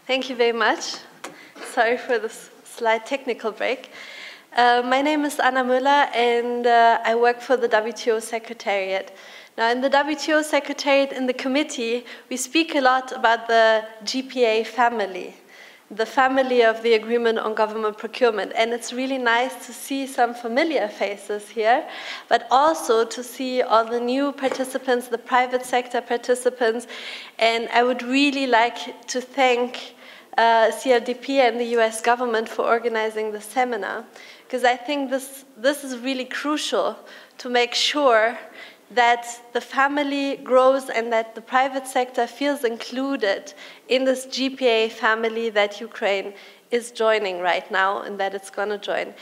Thank you very much. Sorry for this slight technical break. My name is Anna Müller, and I work for the WTO Secretariat. Now, in the WTO Secretariat, in the committee, we speak a lot about the GPA family, the family of the Agreement on Government Procurement. And it's really nice to see some familiar faces here, but also to see all the new participants, the private sector participants. And I would really like to thank CRDP and the US government for organizing the seminar, because I think this is really crucial to make sure that the family grows and that the private sector feels included in this GPA family that Ukraine is joining right now and that it's going to join.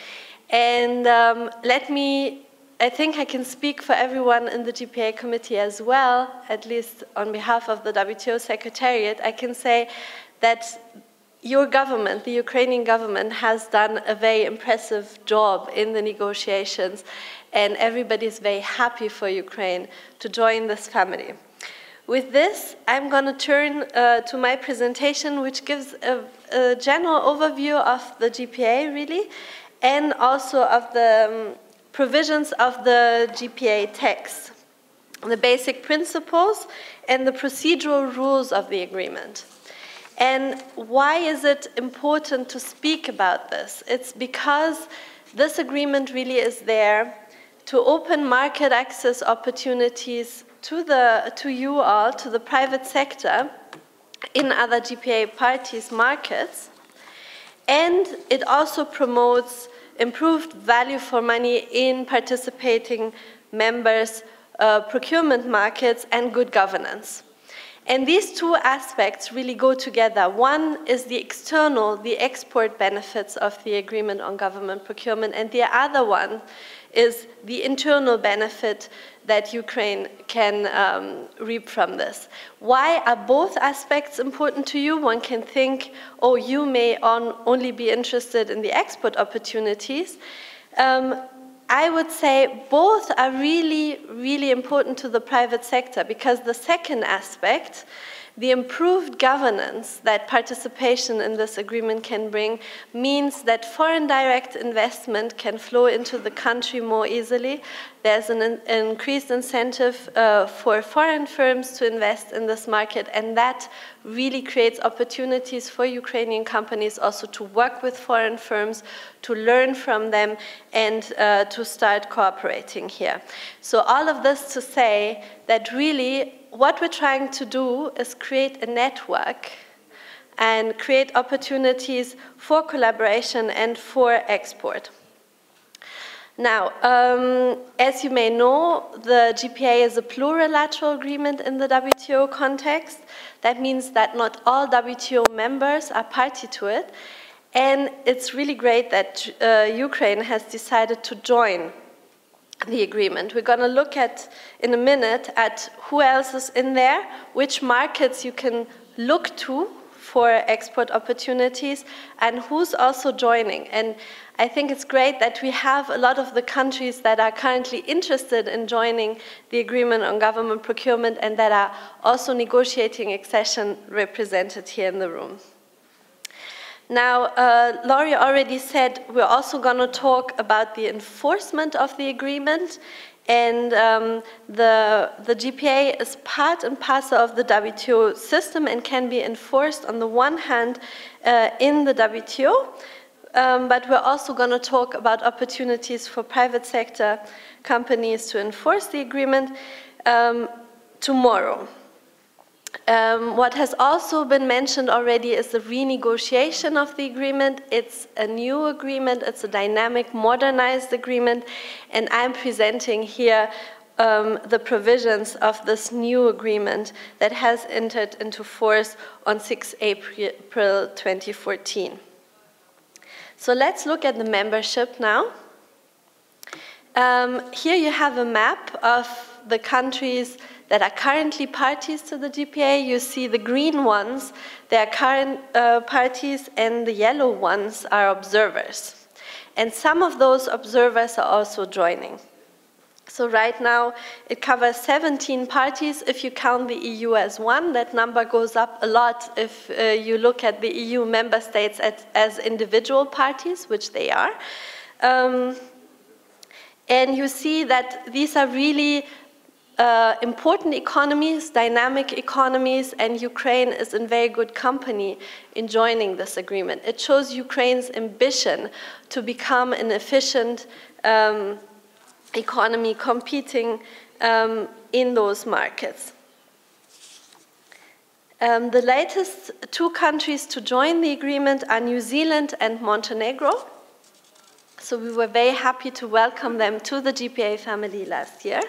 And I think I can speak for everyone in the GPA committee as well, at least on behalf of the WTO Secretariat. I can say that your government, the Ukrainian government, has done a very impressive job in the negotiations, and everybody is very happy for Ukraine to join this family. With this, I'm going to turn to my presentation, which gives a general overview of the GPA, really, and also of the provisions of the GPA text, the basic principles, and the procedural rules of the agreement. And why is it important to speak about this? It's because this agreement really is there to open market access opportunities to you all, to the private sector in other GPA parties' markets. And it also promotes improved value for money in participating members' procurement markets and good governance. And these two aspects really go together. One is the external, the export benefits of the Agreement on Government Procurement, and the other one is the internal benefit that Ukraine can reap from this. Why are both aspects important to you? One can think, oh, you may only be interested in the export opportunities. I would say both are really, really important to the private sector, because the second aspect, the improved governance that participation in this agreement can bring, means that foreign direct investment can flow into the country more easily. There's an increased incentive for foreign firms to invest in this market, and that really creates opportunities for Ukrainian companies also to work with foreign firms, to learn from them, and to start cooperating here. So all of this to say that really what we're trying to do is create a network and create opportunities for collaboration and for export. Now, as you may know, the GPA is a plurilateral agreement in the WTO context. That means that not all WTO members are party to it, and it's really great that Ukraine has decided to join the agreement. We're going to look at, in a minute, at who else is in there, which markets you can look to for export opportunities, and who's also joining. And I think it's great that we have a lot of the countries that are currently interested in joining the Agreement on Government Procurement and that are also negotiating accession represented here in the room. Now, Laurie already said we're also going to talk about the enforcement of the agreement, and the GPA is part and parcel of the WTO system and can be enforced on the one hand in the WTO, but we're also going to talk about opportunities for private sector companies to enforce the agreement tomorrow. What has also been mentioned already is the renegotiation of the agreement. It's a new agreement, it's a dynamic, modernized agreement, and I'm presenting here the provisions of this new agreement that has entered into force on 6 April 2014. So let's look at the membership now. Here you have a map of the countries that are currently parties to the GPA. You see the green ones, they are current parties, and the yellow ones are observers. And some of those observers are also joining. So right now, it covers 17 parties. If you count the EU as one, that number goes up a lot if you look at the EU member states as individual parties, which they are. And you see that these are really important economies, dynamic economies, and Ukraine is in very good company in joining this agreement. It shows Ukraine's ambition to become an efficient economy competing in those markets. The latest two countries to join the agreement are New Zealand and Montenegro. So we were very happy to welcome them to the GPA family last year.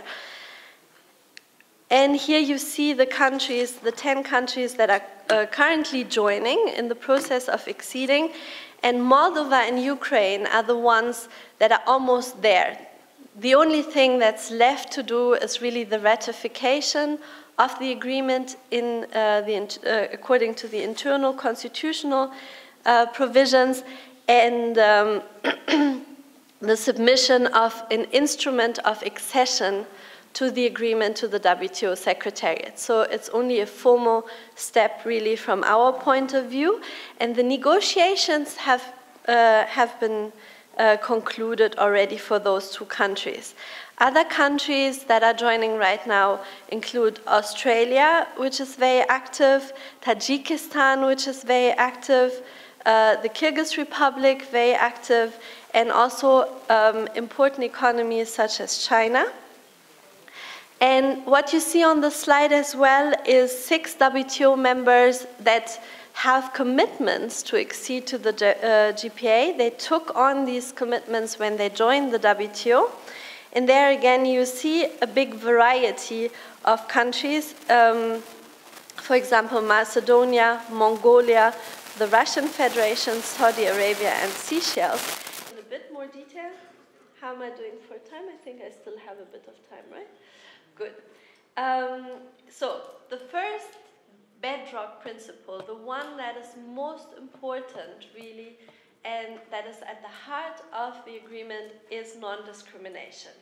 And here you see the countries, the 10 countries that are currently joining in the process of acceding. And Moldova and Ukraine are the ones that are almost there. The only thing that's left to do is really the ratification of the agreement according to the internal constitutional provisions and the submission of an instrument of accession to the agreement to the WTO Secretariat. So it's only a formal step really from our point of view. And the negotiations have been concluded already for those two countries. Other countries that are joining right now include Australia, which is very active, Tajikistan, which is very active, the Kyrgyz Republic, very active, and also important economies such as China. And what you see on the slide as well is 6 WTO members that have commitments to accede to the GPA. They took on these commitments when they joined the WTO. And there again, you see a big variety of countries. For example, Macedonia, Mongolia, the Russian Federation, Saudi Arabia, and Seychelles. In a bit more detail, how am I doing for time? I think I still have a bit of time, right? Good. So the first bedrock principle, the one that is most important really, and that is at the heart of the agreement, is non-discrimination.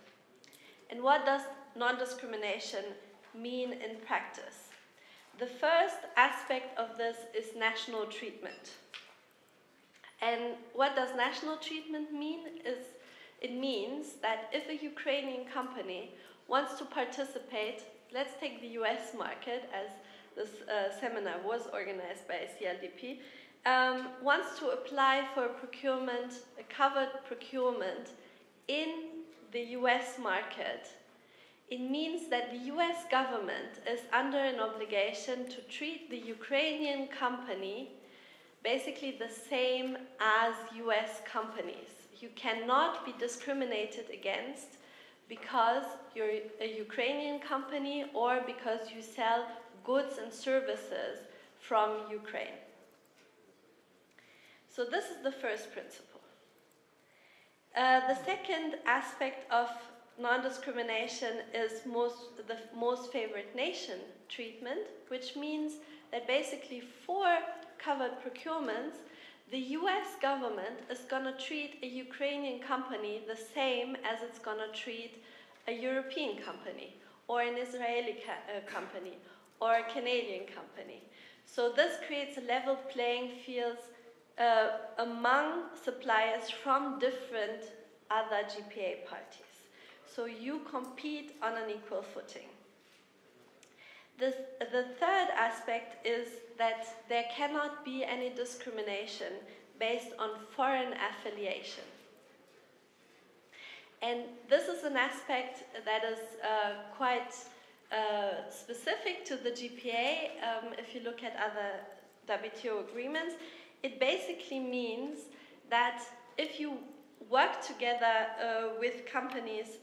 And what does non-discrimination mean in practice? The first aspect of this is national treatment. And what does national treatment mean? It means that if a Ukrainian company wants to participate, let's take the US market, as this seminar was organized by CLDP, wants to apply for a procurement, a covered procurement in the US market, it means that the US government is under an obligation to treat the Ukrainian company basically the same as US companies. You cannot be discriminated against because you're a Ukrainian company or because you sell goods and services from Ukraine. So this is the first principle. The second aspect of non-discrimination is the most favored nation treatment, which means that basically for covered procurements, the US government is going to treat a Ukrainian company the same as it's going to treat a European company, or an Israeli company, or a Canadian company. So this creates a level playing field among suppliers from different other GPA parties. So you compete on an equal footing. The third aspect is that there cannot be any discrimination based on foreign affiliation. And this is an aspect that is quite specific to the GPA. If you look at other WTO agreements, it basically means that if you work together with companies,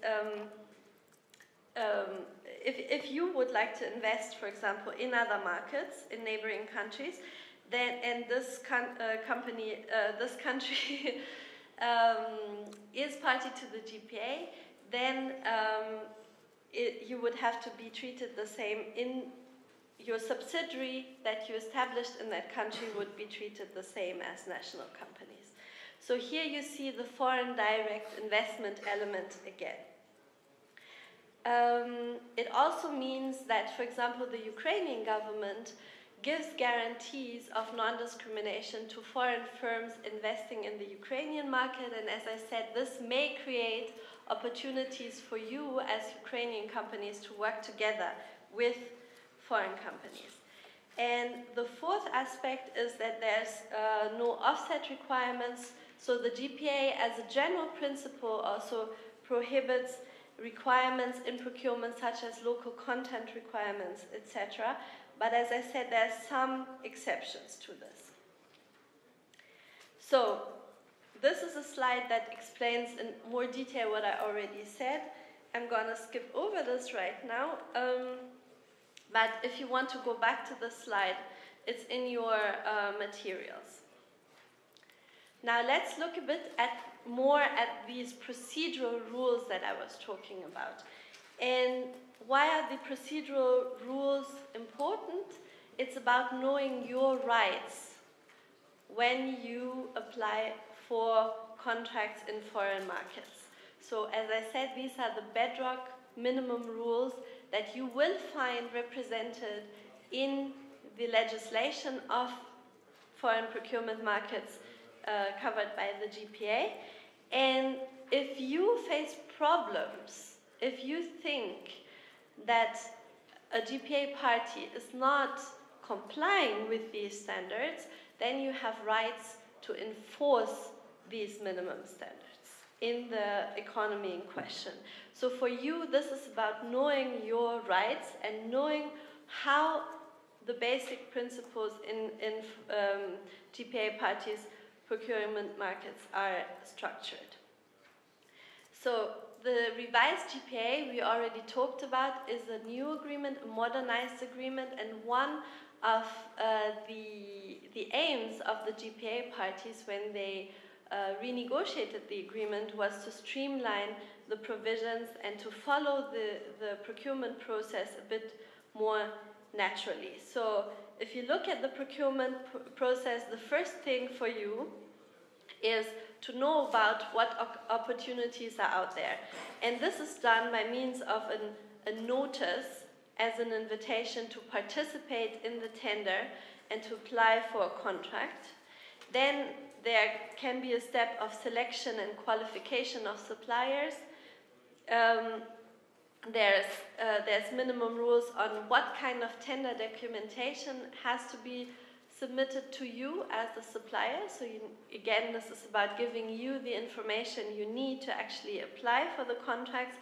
if you would like to invest, for example, in other markets, in neighboring countries, then and this country is party to the GPA, then you would have to be treated the same. In your subsidiary that you established in that country would be treated the same as national companies. So here you see the foreign direct investment element again. It also means that, for example, the Ukrainian government gives guarantees of non-discrimination to foreign firms investing in the Ukrainian market, and as I said, this may create opportunities for you as Ukrainian companies to work together with foreign companies. And the fourth aspect is that there's no offset requirements, so the GPA as a general principle also prohibits requirements in procurement such as local content requirements, etc. But as I said, there are some exceptions to this. So this is a slide that explains in more detail what I already said. I'm going to skip over this right now. But if you want to go back to the slide, it's in your materials. Now let's look a bit more at these procedural rules that I was talking about. And why are the procedural rules important? It's about knowing your rights when you apply for contracts in foreign markets. So as I said, these are the bedrock minimum rules that you will find represented in the legislation of foreign procurement markets covered by the GPA. And if you face problems, if you think that a GPA party is not complying with these standards, then you have rights to enforce these minimum standards in the economy in question. So for you, this is about knowing your rights and knowing how the basic principles in GPA parties' procurement markets are structured. So the revised GPA we already talked about is a new agreement, a modernized agreement, and one of the aims of the GPA parties when they renegotiated the agreement was to streamline the provisions and to follow the procurement process a bit more naturally. So if you look at the procurement process, the first thing for you is to know about what opportunities are out there. And this is done by means of a notice as an invitation to participate in the tender and to apply for a contract. Then there can be a step of selection and qualification of suppliers. There's minimum rules on what kind of tender documentation has to be submitted to you as the supplier. So again, this is about giving you the information you need to actually apply for the contracts.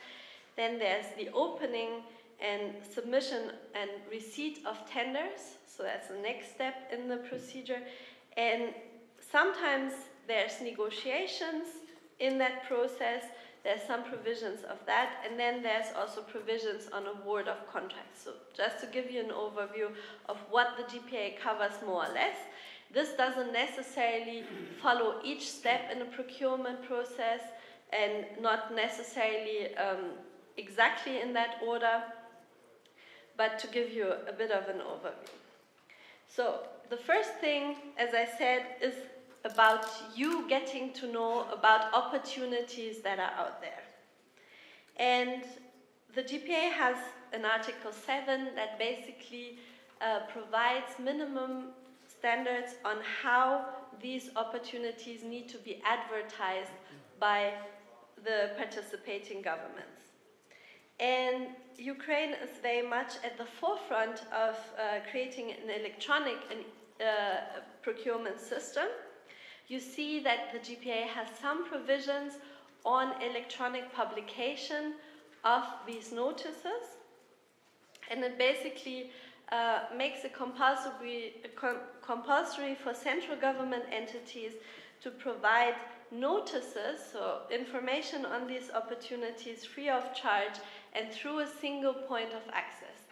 Then there's the opening and submission and receipt of tenders. So that's the next step in the procedure. And sometimes there's negotiations in that process. There's some provisions of that, and then there's also provisions on award of contracts. So just to give you an overview of what the GPA covers more or less, this doesn't necessarily follow each step in a procurement process and not necessarily exactly in that order, but to give you a bit of an overview. So the first thing, as I said, is about you getting to know about opportunities that are out there. And the GPA has an Article 7 that basically provides minimum standards on how these opportunities need to be advertised by the participating governments. And Ukraine is very much at the forefront of creating an electronic procurement system. You see that the GPA has some provisions on electronic publication of these notices, and it basically makes it compulsory for central government entities to provide notices, so information on these opportunities free of charge and through a single point of access.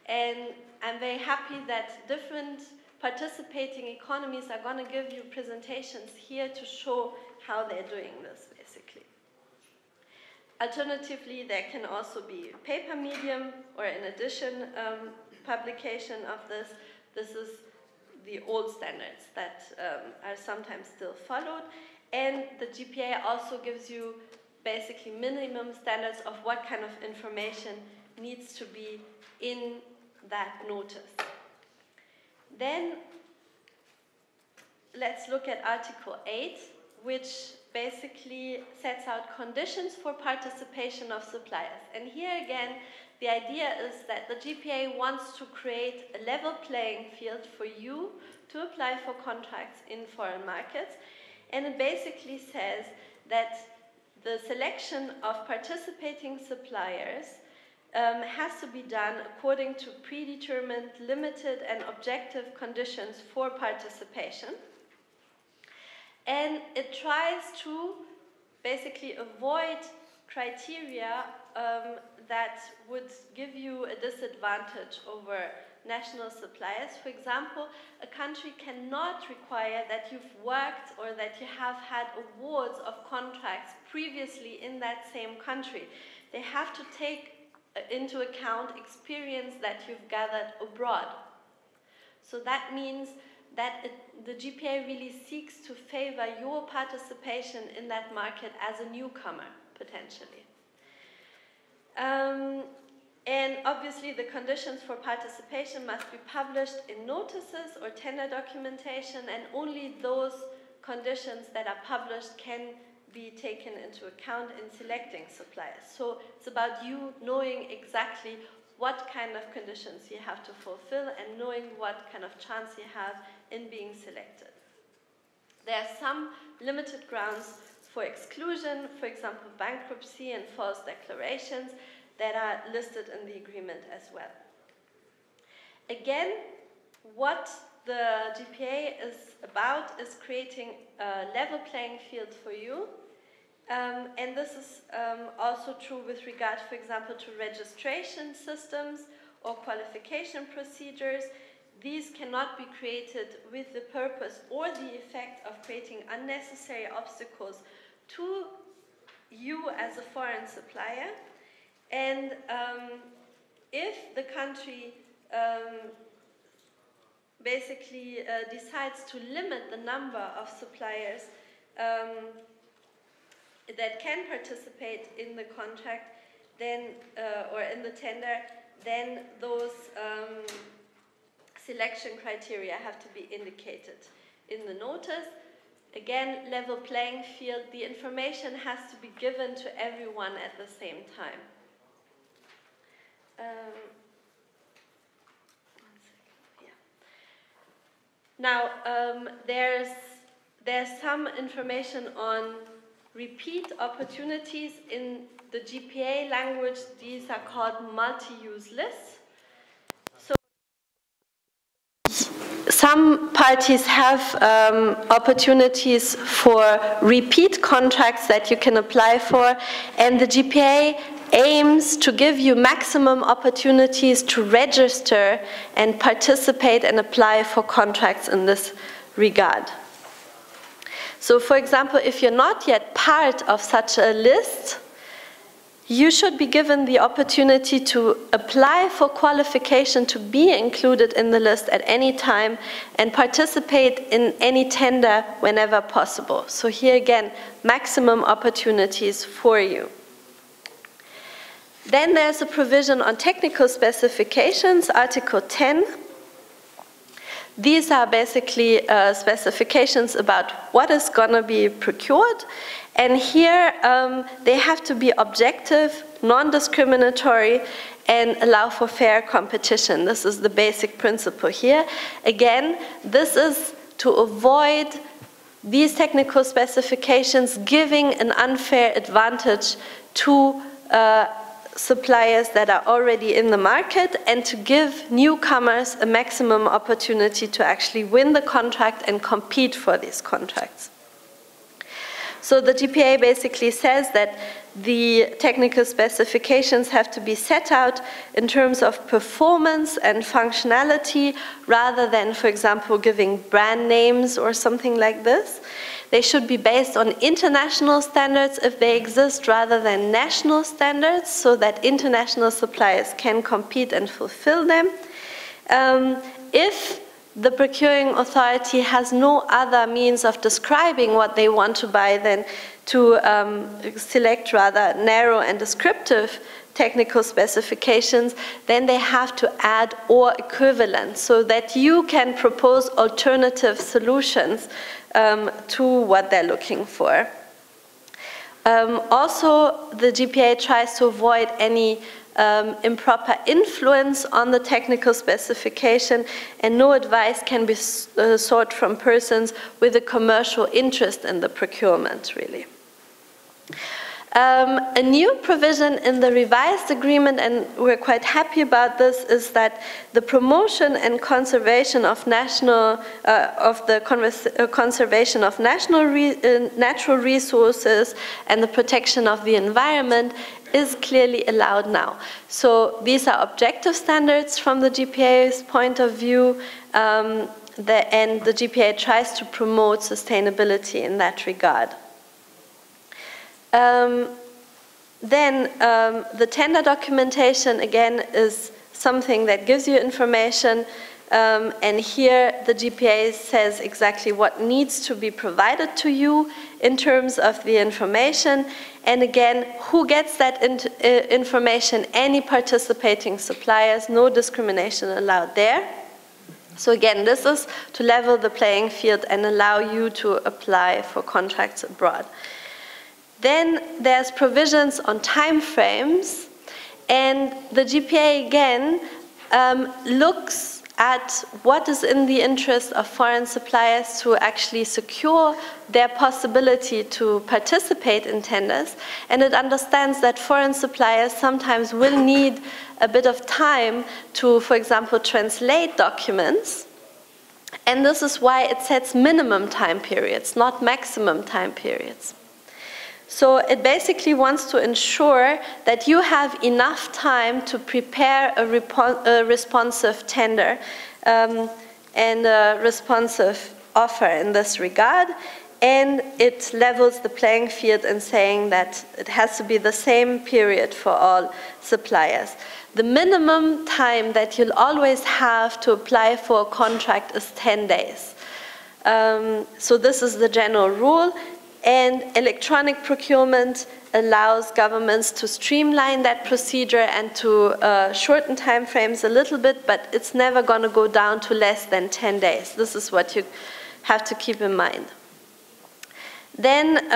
And I'm very happy that different participating economies are going to give you presentations here to show how they're doing this, basically. Alternatively, there can also be paper medium or in addition publication of this. This is the old standards that are sometimes still followed. And the GPA also gives you basically minimum standards of what kind of information needs to be in that notice. Then let's look at Article 8, which basically sets out conditions for participation of suppliers. And here again, the idea is that the GPA wants to create a level playing field for you to apply for contracts in foreign markets. And it basically says that the selection of participating suppliers has to be done according to predetermined, limited, and objective conditions for participation. And it tries to basically avoid criteria that would give you a disadvantage over national suppliers. For example, a country cannot require that you've worked or that you have had awards of contracts previously in that same country. They have to take into account experience that you've gathered abroad. So that means that the GPA really seeks to favor your participation in that market as a newcomer, potentially. And obviously the conditions for participation must be published in notices or tender documentation, and only those conditions that are published can be taken into account in selecting suppliers. So it's about you knowing exactly what kind of conditions you have to fulfill and knowing what kind of chance you have in being selected. There are some limited grounds for exclusion, for example, bankruptcy and false declarations, that are listed in the agreement as well. Again, what the GPA is about is creating a level playing field for you. And this is also true with regard, for example, to registration systems or qualification procedures. These cannot be created with the purpose or the effect of creating unnecessary obstacles to you as a foreign supplier. And if the country basically decides to limit the number of suppliers that can participate in the contract, then or in the tender, then those selection criteria have to be indicated in the notice. Again, level playing field, the information has to be given to everyone at the same time. Now, there's some information on repeat opportunities in the GPA language. These are called multi-use lists. So some parties have opportunities for repeat contracts that you can apply for, and the GPA aims to give you maximum opportunities to register and participate and apply for contracts in this regard. So, for example, if you're not yet part of such a list, you should be given the opportunity to apply for qualification to be included in the list at any time and participate in any tender whenever possible. So here again, maximum opportunities for you. Then there's a provision on technical specifications, Article 10. These are basically specifications about what is going to be procured. And here they have to be objective, non-discriminatory, and allow for fair competition. This is the basic principle here. Again, this is to avoid these technical specifications giving an unfair advantage to suppliers that are already in the market, and to give newcomers a maximum opportunity to actually win the contract and compete for these contracts. So the GPA basically says that the technical specifications have to be set out in terms of performance and functionality rather than, for example, giving brand names or something like this. They should be based on international standards if they exist rather than national standards, so that international suppliers can compete and fulfill them. If the procuring authority has no other means of describing what they want to buy than to select rather narrow and descriptive technical specifications, then they have to add or equivalent so that you can propose alternative solutions to what they're looking for. Also, the GPA tries to avoid any improper influence on the technical specification, and no advice can be sought from persons with a commercial interest in the procurement, really. A new provision in the revised agreement, and we're quite happy about this, is that the promotion and conservation of natural natural resources and the protection of the environment is clearly allowed now. So these are objective standards from the GPA's point of view, and the GPA tries to promote sustainability in that regard. The tender documentation, again, is something that gives you information, and here the GPA says exactly what needs to be provided to you in terms of the information, and again, who gets that information? Any participating suppliers, no discrimination allowed there. So again, this is to level the playing field and allow you to apply for contracts abroad. Then there's provisions on time frames, and the GPA again looks at what is in the interest of foreign suppliers to actually secure their possibility to participate in tenders, and it understands that foreign suppliers sometimes will need a bit of time to, for example, translate documents, and this is why it sets minimum time periods, not maximum time periods. So it basically wants to ensure that you have enough time to prepare a responsive tender and a responsive offer in this regard, and it levels the playing field in saying that it has to be the same period for all suppliers. The minimum time that you'll always have to apply for a contract is 10 days. So this is the general rule. And electronic procurement allows governments to streamline that procedure and to shorten time frames a little bit, but it's never going to go down to less than 10 days. This is what you have to keep in mind. Then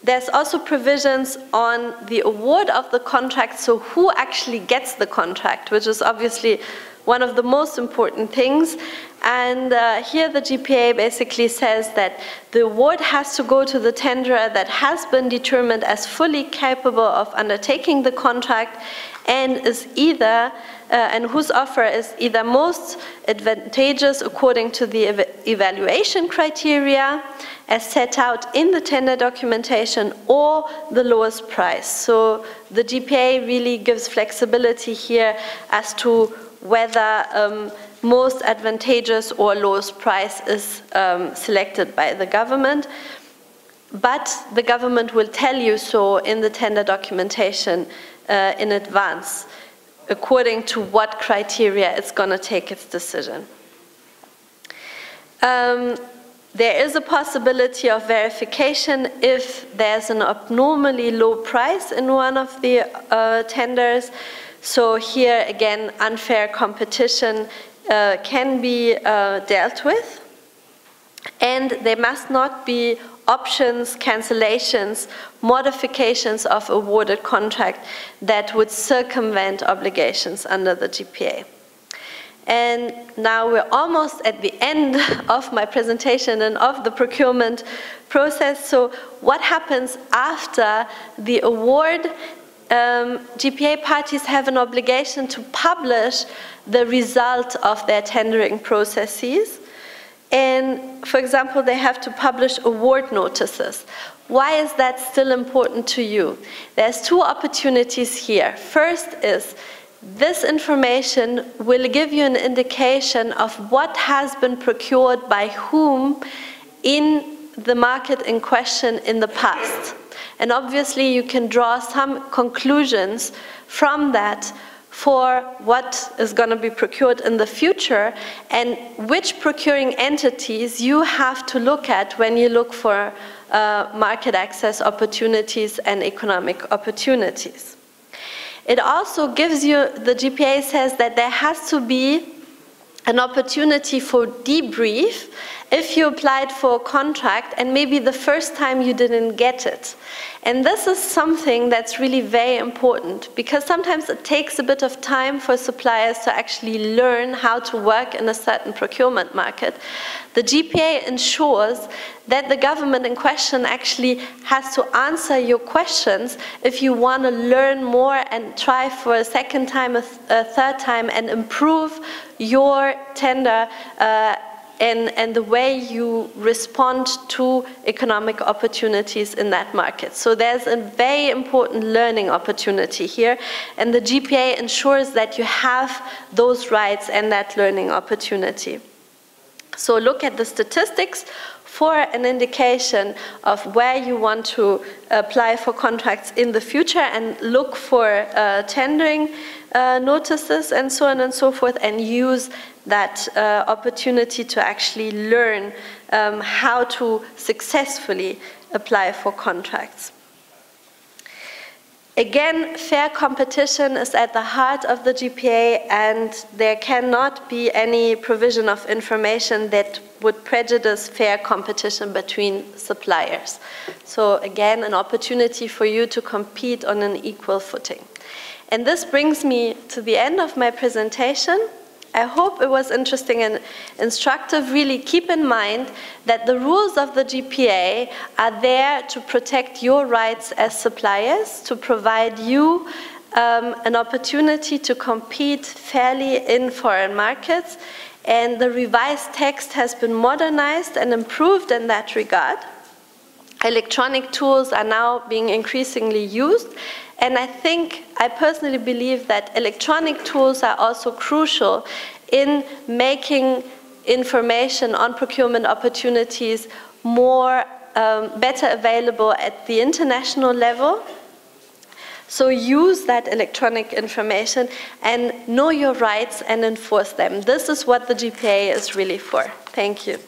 there's also provisions on the award of the contract, so who actually gets the contract, which is obviously one of the most important things. And here the GPA basically says that the award has to go to the tenderer that has been determined as fully capable of undertaking the contract and is either and whose offer is either most advantageous according to the evaluation criteria as set out in the tender documentation, or the lowest price. So the GPA really gives flexibility here as to whether most advantageous or lowest price is selected by the government. But the government will tell you so in the tender documentation in advance, according to what criteria it's going to take its decision. There is a possibility of verification if there's an abnormally low price in one of the tenders. So here, again, unfair competition can be dealt with. And there must not be options, cancellations, modifications of awarded contract that would circumvent obligations under the GPA. And now we're almost at the end of my presentation and of the procurement process. So what happens after the award? GPA parties have an obligation to publish the result of their tendering processes. And, for example, they have to publish award notices. Why is that still important to you? There's two opportunities here. First is this information will give you an indication of what has been procured by whom in the market in question in the past. And obviously you can draw some conclusions from that for what is going to be procured in the future and which procuring entities you have to look at when you look for market access opportunities and economic opportunities. It also gives you, the GPA says that there has to be an opportunity for debrief if you applied for a contract and maybe the first time you didn't get it. And this is something that's really very important because sometimes it takes a bit of time for suppliers to actually learn how to work in a certain procurement market. The GPA ensures that the government in question actually has to answer your questions if you want to learn more and try for a second time, a third time, and improve your tender and the way you respond to economic opportunities in that market. So there's a very important learning opportunity here, and the GPA ensures that you have those rights and that learning opportunity. So look at the statistics for an indication of where you want to apply for contracts in the future, and look for tendering notices and so on and so forth, and use that opportunity to actually learn how to successfully apply for contracts. Again, fair competition is at the heart of the GPA, and there cannot be any provision of information that would prejudice fair competition between suppliers. So again, an opportunity for you to compete on an equal footing. And this brings me to the end of my presentation. I hope it was interesting and instructive. Really keep in mind that the rules of the GPA are there to protect your rights as suppliers, to provide you an opportunity to compete fairly in foreign markets. And the revised text has been modernized and improved in that regard. Electronic tools are now being increasingly used. And I personally believe that electronic tools are also crucial in making information on procurement opportunities better available at the international level. So use that electronic information and know your rights and enforce them. This is what the GPA is really for. Thank you.